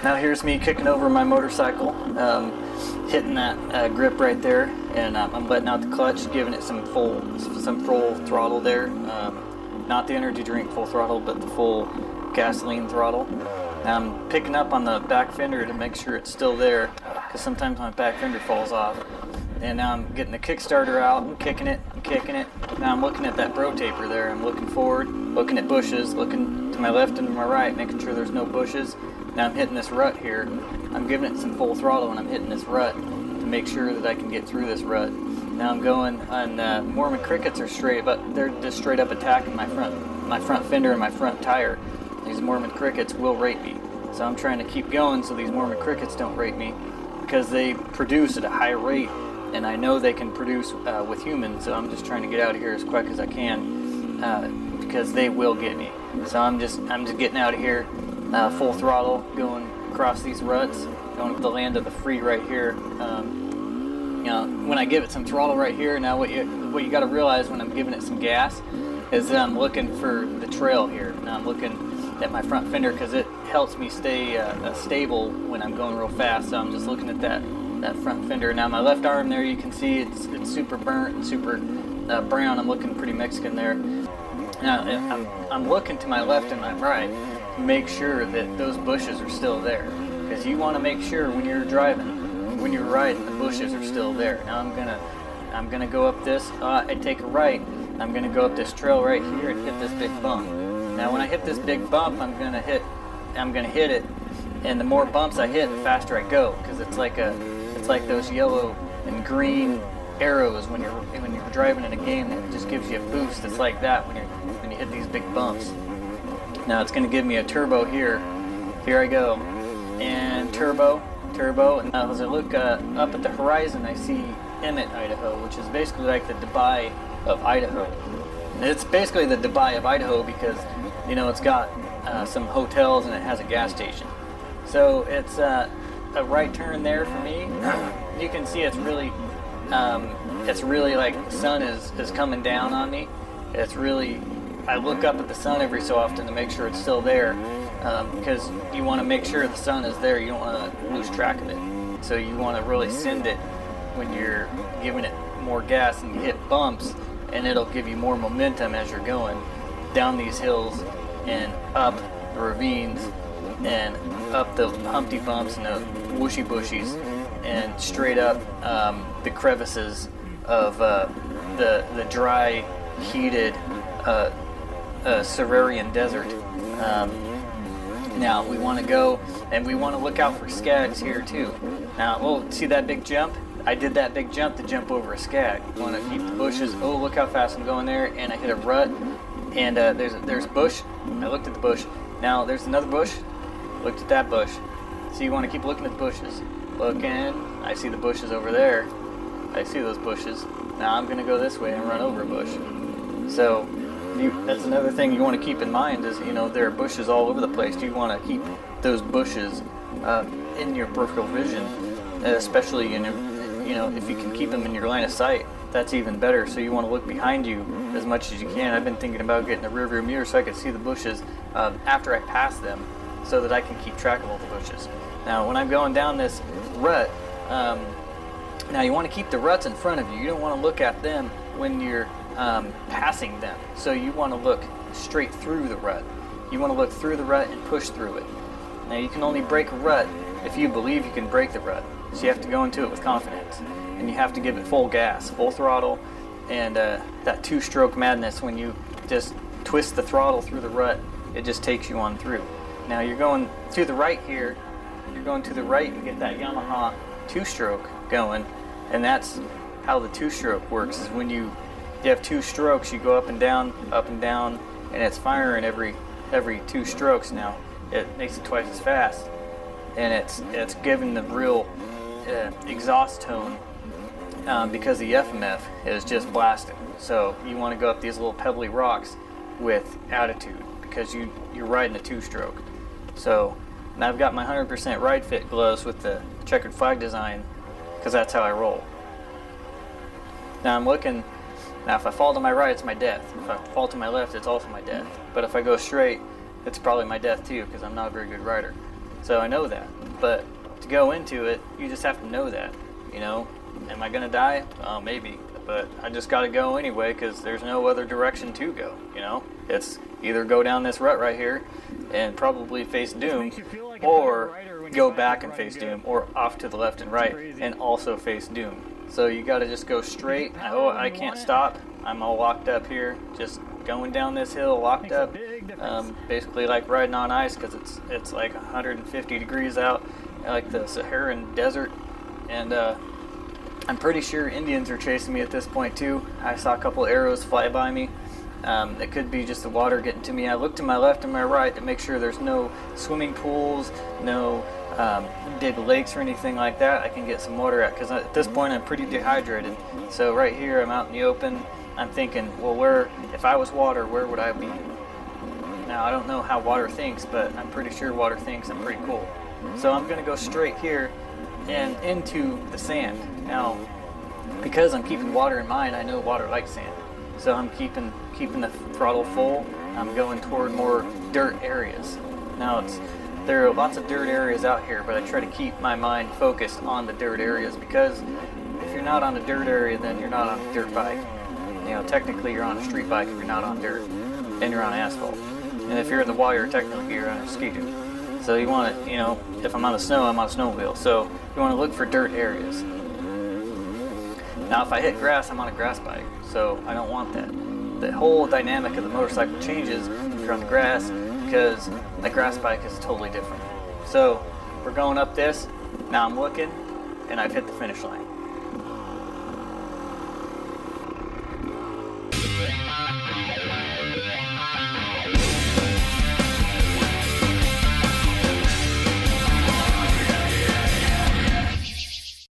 Now here's me kicking over my motorcycle, hitting that grip right there, and I'm letting out the clutch, giving it some full throttle there. Not the energy drink full throttle, but the full gasoline throttle. Now I'm picking up on the back fender to make sure it's still there, because sometimes my back fender falls off. And now I'm getting the Kickstarter out, I'm kicking it. Now I'm looking at that bro taper there. I'm looking forward, looking at bushes, looking to my left and to my right, making sure there's no bushes. Now I'm hitting this rut here. I'm giving it some full throttle and I'm hitting this rut to make sure that I can get through this rut. Now I'm going on Mormon crickets are straight, but they're just straight up attacking my front fender and my front tire. These Mormon crickets will rape me. So I'm trying to keep going so these Mormon crickets don't rape me, because they produce at a high rate. And I know they can produce with humans, so I'm just trying to get out of here as quick as I can, because they will get me. So I'm just getting out of here, full throttle, going across these ruts, going to the land of the free right here. You know, when I give it some throttle right here, now what you got to realize when I'm giving it some gas is that I'm looking for the trail here. Now I'm looking at my front fender because it helps me stay stable when I'm going real fast. So I'm just looking at that front fender. Now my left arm there, you can see it's super burnt, super brown. I'm looking pretty Mexican there. Now I'm looking to my left and my right to make sure that those bushes are still there, because you want to make sure when you're driving, when you're riding, the bushes are still there. Now I'm gonna go up this. I take a right. I'm gonna go up this trail right here and hit this big bump. Now when I hit this big bump, I'm gonna hit it, and the more bumps I hit, the faster I go, because it's like those yellow and green arrows when you're driving in a game that just gives you a boost. It's like that when you hit these big bumps. Now it's going to give me a turbo here. Here I go, and turbo. And now as I look up at the horizon, I see Emmett, Idaho, which is basically like the Dubai of Idaho. And it's basically the Dubai of Idaho because it's got some hotels and it has a gas station. So it's a right turn there for me. You can see it's really like the sun is coming down on me. I look up at the sun every so often to make sure it's still there, because you want to make sure the sun is there. You don't want to lose track of it. So you want to really send it when you're giving it more gas, and you hit bumps, and it'll give you more momentum as you're going down these hills and up the ravines and up the Humpty Bumps and the Wooshy Booshies and straight up the crevices of the dry, heated Saharian desert. Now we want to go and we want to look out for skags here too. Now, see that big jump? I did that big jump to jump over a skag. You want to keep the bushes. Oh, look how fast I'm going there, and I hit a rut. And there's a bush. I looked at the bush. Now there's another bush. Looked at that bush. So you want to keep looking at the bushes. Looking. I see the bushes over there. I see those bushes. Now I'm going to go this way and run over a bush. So that's another thing you want to keep in mind is, there are bushes all over the place. You want to keep those bushes in your peripheral vision, especially if you can keep them in your line of sight. That's even better. So you want to look behind you as much as you can. I've been thinking about getting a rearview mirror so I can see the bushes after I pass them, so that I can keep track of all the bushes. Now when I'm going down this rut, now you want to keep the ruts in front of you. You don't want to look at them when you're passing them. So you want to look straight through the rut. You want to look through the rut and push through it. Now you can only break a rut if you believe you can break the rut. So you have to go into it with confidence. And you have to give it full gas, full throttle, and that two-stroke madness when you just twist the throttle through the rut, it just takes you on through. Now you're going to the right here. You're going to the right and get that Yamaha two-stroke going, and that's how the two-stroke works. Is when you have two strokes, you go up and down, and it's firing every two strokes. Now it makes it twice as fast, and it's giving the real exhaust tone because the FMF is just blasting. So you want to go up these little pebbly rocks with attitude because you're riding a two-stroke. So now I've got my 100% ride fit gloves with the checkered flag design because that's how I roll. Now I'm looking. Now if I fall to my right, it's my death. If I fall to my left, it's also my death. But if I go straight, it's probably my death too because I'm not a very good rider. So I know that. But to go into it, you just have to know that, you know. Am I gonna die? Maybe. But I just gotta go anyway because there's no other direction to go, you know. It's either go down this rut right here and probably face doom, or go back and face doom, or off to the left and right and also face doom. So you gotta just go straight. Oh, I can't stop. I'm all locked up here, just going down this hill, locked up, basically like riding on ice because it's like 150 degrees out, like the Saharan desert, and I'm pretty sure Indians are chasing me at this point too. I saw a couple arrows fly by me. It could be just the water getting to me. I look to my left and my right to make sure there's no swimming pools, no big lakes or anything like that I can get some water at, because at this point I'm pretty dehydrated. So right here I'm out in the open. I'm thinking, well, if I was water, where would I be? Now I don't know how water thinks, but I'm pretty sure water thinks I'm pretty cool. So I'm gonna go straight here and into the sand. Now, because I'm keeping water in mind, I know water likes sand. So I'm keeping the throttle full. I'm going toward more dirt areas. Now there are lots of dirt areas out here, but I try to keep my mind focused on the dirt areas, because if you're not on a dirt area, then you're not on a dirt bike. You know, technically you're on a street bike if you're not on dirt, and you're on asphalt. And if you're in the water, technically you're on a ski-doo. So you want to, you know, if I'm on the snow, I'm on a snowmobile. So you want to look for dirt areas. Now if I hit grass, I'm on a grass bike, so I don't want that. The whole dynamic of the motorcycle changes if you're on the grass, because the grass bike is totally different. So we're going up this. Now I'm looking, and I've hit the finish line.